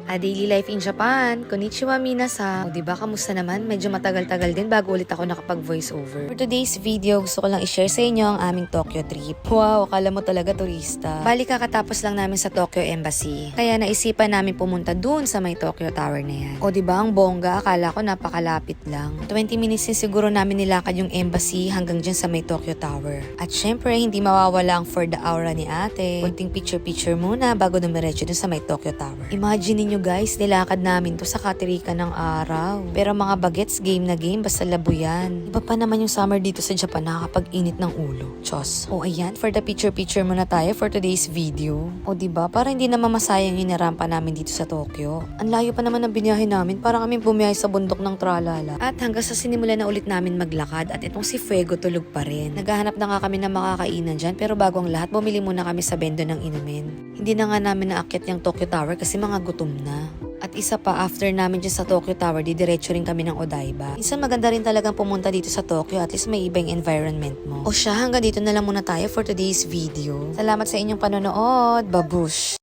A Daily Life in Japan. Konnichiwa minasan. O diba, kamusta naman? Medyo matagal-tagal din bago ulit ako nakapag-voice over. For today's video, gusto ko lang i-share sa inyo ang aming Tokyo trip. Wow, akala mo talaga turista. Bali kakatapos lang namin sa Tokyo Embassy. Kaya naisipan namin pumunta dun sa may Tokyo Tower na yan. O diba, ang bongga, akala ko napakalapit lang. 20 minutes din siguro namin nilakad yung embassy hanggang dyan sa may Tokyo Tower. At syempre, hindi mawawala ang for the aura ni ate. Kunting picture-picture muna bago dumiretso dun sa may Tokyo Tower. Imagine niyo guys, nilakad namin to sa katirikan ng araw. Pero mga bagets, game na game, basta labo yan. Iba pa naman yung summer dito sa Japan, nakakapag-init ng ulo. Chos. O ayan, for the picture-picture muna tayo for today's video. O diba, para hindi naman masayang yung inarampa namin dito sa Tokyo. Ang layo pa naman ng biniyahe namin, para kami bumiyahe sa bundok ng Tralala. At hanggang sa sinimulan na ulit namin maglakad at itong si Fuego tulog pa rin. Naghahanap na nga kami ng makakainan dyan, pero bago ang lahat, bumili muna kami sa bendo ng inumin. Hindi na nga namin naakyat yung Tokyo Tower kasi mga gutom na. At isa pa, after namin dyan sa Tokyo Tower, diretso rin kami ng Odaiba. Minsan maganda rin talagang pumunta dito sa Tokyo, at least may ibang environment mo. O siya, hanggang dito na lang muna tayo for today's video. Salamat sa inyong panonood. Babush!